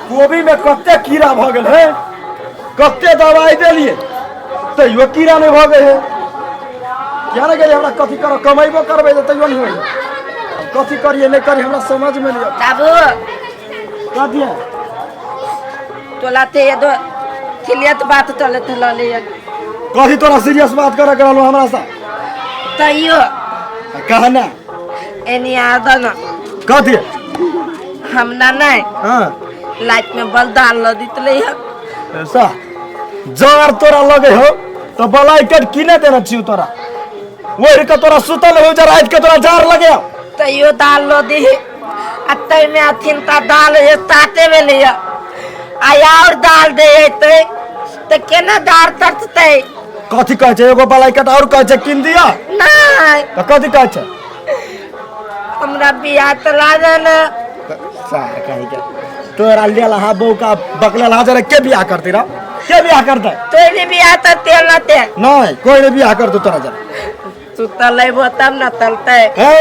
कोबी में कते कीड़ा भ गेल है, कते दवाई देलिए तैयो कीड़ा नहीं भ गए है। क्या ना गेलिए हमरा कथी करो, कमेबो करबे त तैयो नहीं होई। कथी करिए नहीं करिए हमरा समझ में नहीं आता। बाबू कथी है तोला ते ये दो थिलियत बात चले थे लले कथी तोरा सीरियस बात करे करलो हमरा सा तैयो कहना एनी आदन कथी हम ना नहीं हां लाइट में बल डाल ल दितले है ऐसा जार तोरा लगे हो तो बलाई कट किने देना छी तोरा वही के तोरा सुतल हो जा रात के तोरा जार लगे तैयो डाल लो दी अत्ते में अथिन ता डाल है ताते में लिया आया और डाल दे तो केना दार तरते कथी कह छै एगो बलाई कट और कह छै किन दिया नहीं तो कथी कह छै हमरा बियाह त लागन सार कहि के तोरा लेला हा बौ का बकला ला जरा के बियाह करती रा के बियाह करता तोरे बियाह त तेल न ते नहीं कोई ने बियाह कर दो तोरा जरा तू तलेबो तब न तलते ए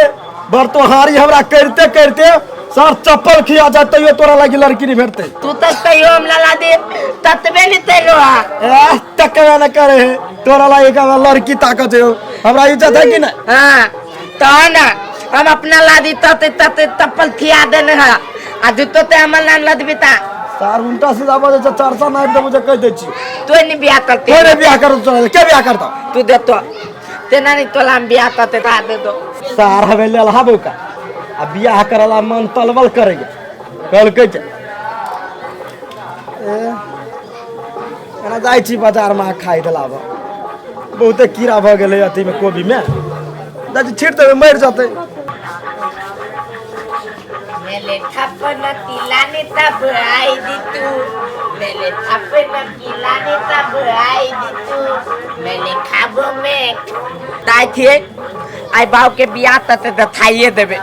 बर तो हारी हमरा करते करते सर चप्पल खिया जाते हुए तोरा लगी लड़की नहीं भेटते तू तो कहियो हम लला दे ततबे नहीं तेलो ए तकवे न करे है तोरा लगी का लड़की ताकत है हमरा इज्जत है कि नहीं हां तो ना हम अपना लादी तते तते चप्पल खिया देने है आ जूतो ते हमल नाम लद बिता सार उल्टा सीधा बात है चर्चा नाइट दे मुझे कह दे छी तू नहीं बियाह करते कोई ने बियाह कर तोरा के बियाह करता तू दे तो तेना नहीं तोला हम बियाह करते ता दे दो सार हवेले लहाबो का आ बियाह करला मन तलबल करेगा कल के एना जाई छी बाजार में खाई देलाब बहुते कीड़ा भ गेले अथी में कोबी में दादी छिड़ते मर जाते मेले थपना तिलाने तब आई दी तू मेले थपना तिलाने तब आई दी तू मेले खाबो में ताई थे आई बाव के बियाह तते दथाइए देबे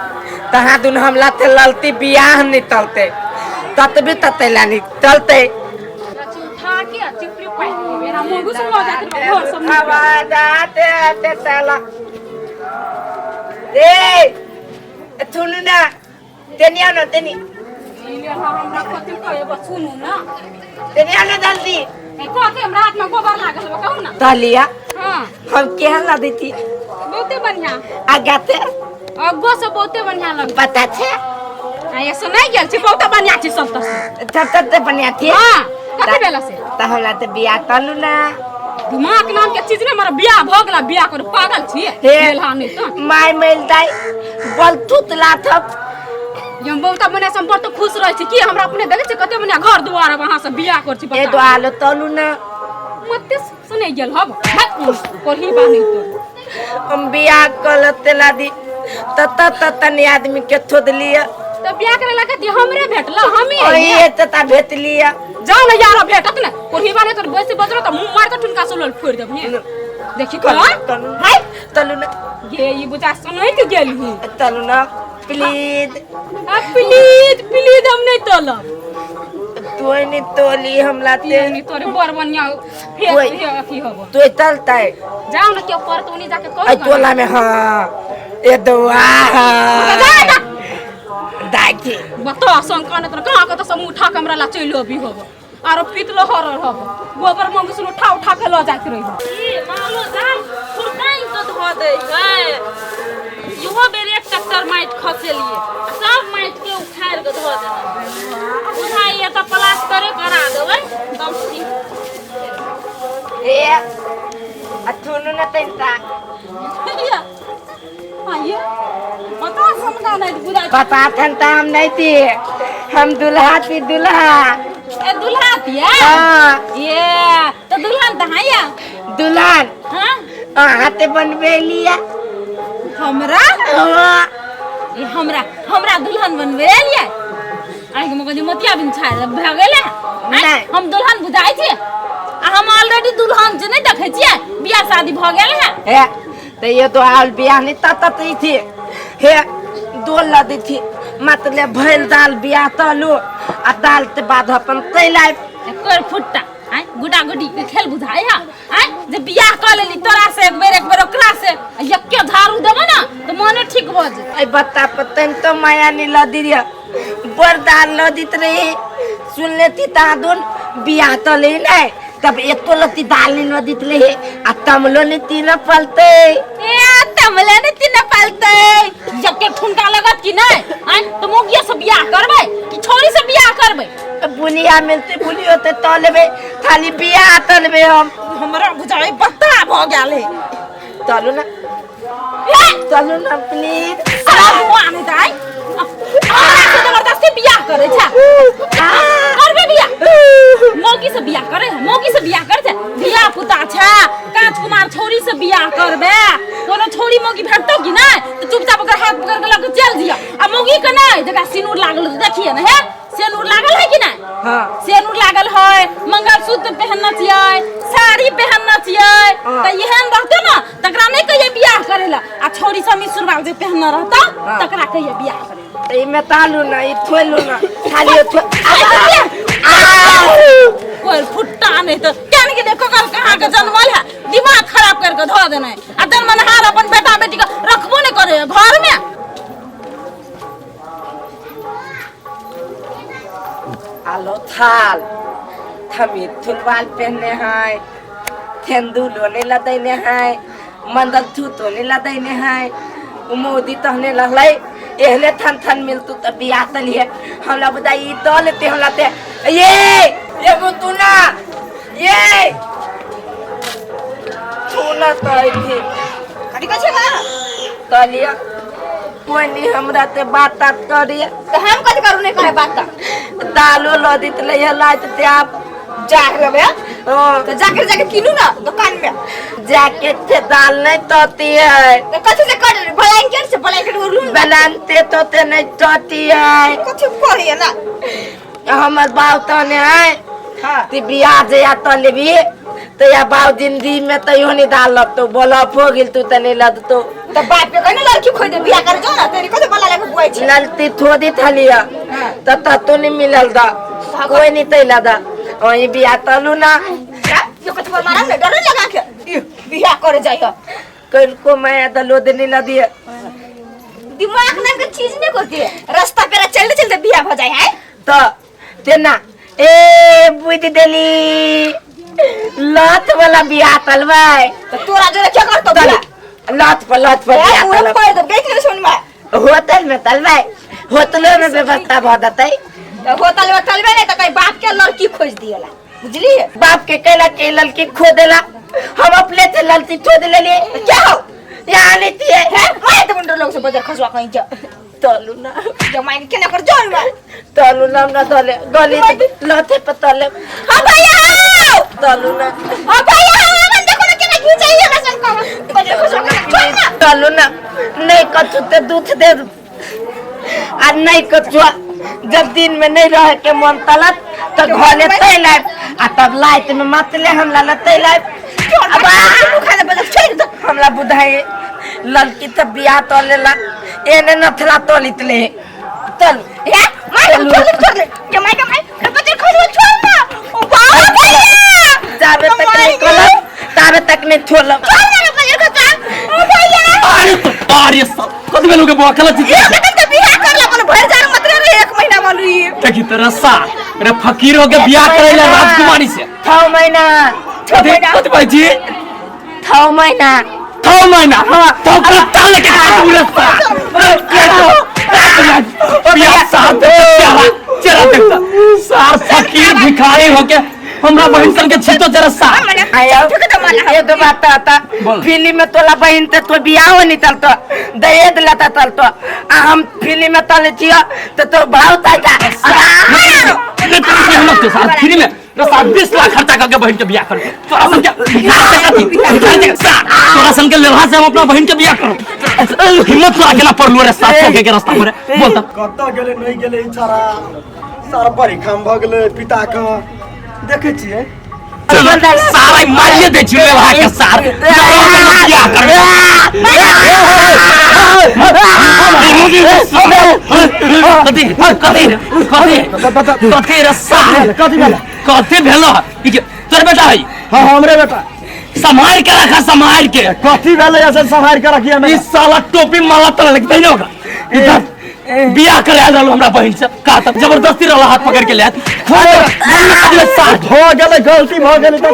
तहा दुन हमला थे ललती बियाह नहीं तलते ततबे तते लानी तलते उठा के चिपरी पाई मेरा मोगु से लो जाते घर सब आवाज आते आते तला ए थुन ना तेनिया न तेनी इलियन हमरा कथि कहे बस सुनु ना तेनिया न जल्दी ए कोके हमरा हाथ में गोबर लागल बा कहू ना तालिया हां हम केहन ला देती बहुते बढ़िया आगाते अगो से बहुते बढ़िया लग पता छे आ ये सुनाई गेल छी बहुते बढ़िया छी सब तस तते बनिया थी हां कथि बेला से त हमरा त बियाह तलु ना दिमाग नाम के चीज ने हमरा बियाह भ गेला बियाह कर पागल छी हेला नहीं तो माय मेल दाई बल तुतला थक हम बहुता मने सम पर तो खुश रह छी कि हमरा अपने देखे छी कते मने घर दुआर वहां से बियाह कर छी ए दो आलो तलु ना मते सुने गेल हब कोही बानी तो हम बियाह कलते लादी तत तनी आदमी के थोद लिया तो बियाह करे ला कती हमरे भेटला हमी ओए तता भेट लिया जाओ ना यार भेटत ना कोही बाने तो बेसी बजरो तो मुंह मार के ठुनका सोलल फोड़ देब देखि को हाय तलु ना ये ई बुझा सुनई के गेल ही तलु ना प्लीज प्लीज प्लीज हम नहीं तलब तू नहीं तोली हमला ते नहीं तोरे बर बनिया फेस अथी होबो तू तलता है जाओ ना के पर तो नहीं जाके कहो आई तोला में हां ए दुआ दाखी बता संकान तो कहां का तो समूह उठा के हमरा ला चलो भी होबो आरो पितलो हरर होबो गोबर मंग सुन उठा के ल जात रही ई मालो जान फुरकाई तो धो दे गए इहो बेरे ट्रैक्टर माइट खसेलिए सब माइट के उखाड़ के धो देना बुझाई ये तो प्लास्टर करा देबै तब ठीक ए अथुन न तंता आइए बता समझा नहीं बुझा पता तंता हम नहीं थी हम दुल्हा थी दुल्हा ए दुल्हा दिया हां ये तो दुल्हन दहाया दुल्हन हां हाथे बनवे लिया हमरा ये हमरा दुल्हन बनवे लिया आई के मगज मतिया बिन छाड़ भ गेले नहीं हम दुल्हन बुझाई छी आ हम ऑलरेडी दुल्हन जे नहीं देखे छिए बियाह शादी भ गेल है तो ये तो हाल बियाह नहीं तत थी हे दो लदी थी मतलब भैल दाल बियाह तलू आ दाल के बाद अपन तैला कर फुट्टा आई गुडा गुडी के खेल बुझाई है आई जे बियाह कर लेली तोरा से एक बेर ओकरा से यक्के झाड़ू देबो ना तो मने ठीक भ जे आई बता पतन तो माया नहीं लदी रे बर दाल लदित रही सुन लेती तादुन बियाह तो ले नहीं तब एक तो लती दाल न दितले है आ तमलो ने तीन पलते ए तमले ने तीन पलते जब के ठुनका लगत कि नहीं आ तो मोगिया से बियाह करबे कि छोरी से बियाह करबे बुनिया मिलते बुनी होते तो लेबे खाली बियाह तो लेबे हम हमरा बुझाई बता भ गेल है चलू ना प्लीज साला हुआ नहीं दाई हमरा से जबरदस्ती बियाह करे छा करबे बियाह मोगी से बियाह करे मोगी से बियाह कर छा बियाह पुता छा राजकुमार छोरी से बियाह करबे कोनो छोरी मोगी भेटतो कि नहीं तो चुपचाप ओकर हाथ पकड़ के लग चल दिया आ मोगी के नहीं जगह सिनुर लागल तो देखिए ना है सेनुर लागल है कि नहीं हां सेनुर लागल है मंगलसूत्र पहनना चाहिए साड़ी पहनना चाहिए त एहन रहते ना तकरा नहीं कहिए बियाह करेला आ छोरी समी सुरवाल जे पहनना रहता तकरा कहिए बियाह करेला ई में तालू ना ई थोलू ना खाली कोई फुट्टा नहीं तो केन के देखो कहां के जन्मल है दिमाग खराब करके धो देने आ जन्मनहार अपन बेटा बेटी के रखबो नहीं करे घर में आलो थाल थमी थुनवाल पहनने हैं थेंदू लोने लदैने हैं मंदल थूतो ने लदैने हैं मोदी तहने लहलै एहले थन थन मिलतु त बियाह तलिए हमरा बताई तो लेते हम लाते ये मुतुना ये थुना तई थी कटी कछे बा तलिया कोई नहीं हमरा ते बात करिए तो हम कथि करू नहीं करे बात दालो लदित ले लात ते आप जाके तो जाके किनू ना दुकान में जैकेट से दाल नहीं तोती है तो कथि से कर ब्लैंकेट उड़लू बनाते तोते नहीं तोती है कथि करिए ना हमर बाव तने है हां ती बियाह जया तो लेबी तो या बाव जिंदगी में तो यो नहीं दाल लब तो बोला हो गेल तू तने लद तो बाप पे कहने लड़की खोज दे बियाह कर जो ना तेरी कथि बोला लेके बुआई छी ललती थोड़ी थलिया तो नहीं मिलल दा कोई नहीं तैला दा ओई बियाह तलू ना यो कथि मारा ने डर लगा के बियाह करे जाइयो कल को मैं दलो देने ला दिया दिमाग ना के चीज नहीं करती है रास्ता पे चलते चलते बियाह हो जाए है तो तेना ए बुद्धि देली लात वाला बियाह तलवाई तो तोरा जो क्या करतो लात पर बियाह तलवाई कोई तो देख ले सुन में होटल में तलवाई होटल में व्यवस्था भ दतई होटल में तलवाई नहीं तो कहीं बाप के लड़की खोज दियला बुझली बाप के कहला के लड़की खो देला हम अपने से लड़की खोद ले लिए क्या हो यहाँ लेती है मैं तो मुंडो लोग से बाजार खसवा कहीं जा तलू ना जमाइन के ना कर जोर में तलू ना तले गली लथे पे तले हां भैया तलू ना हां भैया मन देखो ना केना घी चाहिए ना सन को बाजार खसवा छोड़ ना तलू ना नहीं कछु ते दूध दे आ नहीं कछु जब दिन में नहीं रह के मन तलत तो घरे तैला आ तब लाइट में मतले हमला लतैला अब खाना बाजार छोड़ दो हमला बुधाई लड़की तो बियाह तो लेला एने नथला तोलित ले चल ए मैं छोड़ ले जमाई का मैं बाजार खसवा छोड़ ना ओ बाप जाबे तक नहीं कोला ताबे तक नहीं छोड़ला छोड़ ना बाजार खसवा ओ भैया अरे सब कद में लोग बकला ये तो बियाह करला कोनो भर जार मत रे 1 महीना मन रही देखी तेरा सा रे फकीर हो के बियाह करेला राजकुमारी से थाव महीना कद भाई जी थाव महीना हां तो ताले के पूरा सा बियाह साथ चला देखता सार फकीर भिखारी हो के हमरा बहन सन के छितो जरा सा आया ये तो बात आता फिल्म में तोला बहन ते तो बियाह हो नहीं चलतो दहेज लता चलतो आ हम फिल्म में तले छियो तो भाव ताका हम तो साथ फ्री में रसा 20 लाख खर्चा करके बहन के बियाह करो तोरा सन के तोरा सन के लेवा से हम अपना बहन के बियाह करो हिम्मत ला के ना पड़लो रे साथ के रास्ता में बोलता कत्ता गेले नहीं गेले छारा सारा परीक्षाम भ गेले पिता का देखे छिए सारा मारिए दे छिले भाई के साथ बियाह कथी भेलो तोर बेटा है हां हमरे बेटा संभाल के रखा संभाल के कथी भेले ऐसे संभाल के रखिए मैं इस साला टोपी माला तो लगता ही नहीं होगा इधर बियाह करे आल रहलो हमरा बहिन से का तब जबरदस्ती रहला हाथ पकड़ के ले हो गेलै गलती भ गेलै त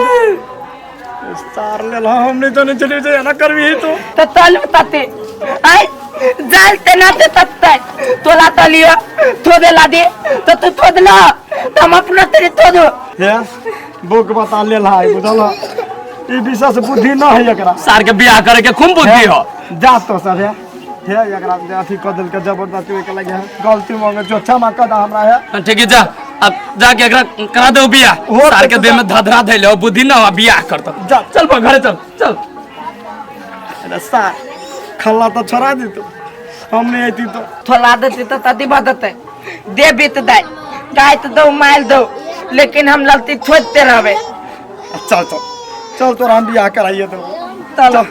सार लेला हमने जने चले जे ना करबी तो तल तते आई जाल तेनाते तत्ते तोला तलियो थोदेला दे तो तू थोदला हम अपना तेरे थोदो हे बुक बता लेला है बुझल ई विशेष बुद्धि न है एकरा सार के बियाह करे के खूब बुद्धि हो जा तो सर हे एकरा जे अथी क देल के जबरदस्ती के लगे गलती मांगे जो क्षमा कर दा हमरा है ठीक है जा अब जाके एकरा करा दो बियाह सार के देह में धधरा धैले बुद्धि न हो बियाह करत जा चल पर घरे चल चल अरे सार खल्ला तो छोड़ा दी तो हमने आती तो थोला देते तो तदी बदते दे बीत दे गाय तो दो माइल दो लेकिन हम ललती थोदते रहबे चल चल चल तो हम बियाह कराइए तो चलो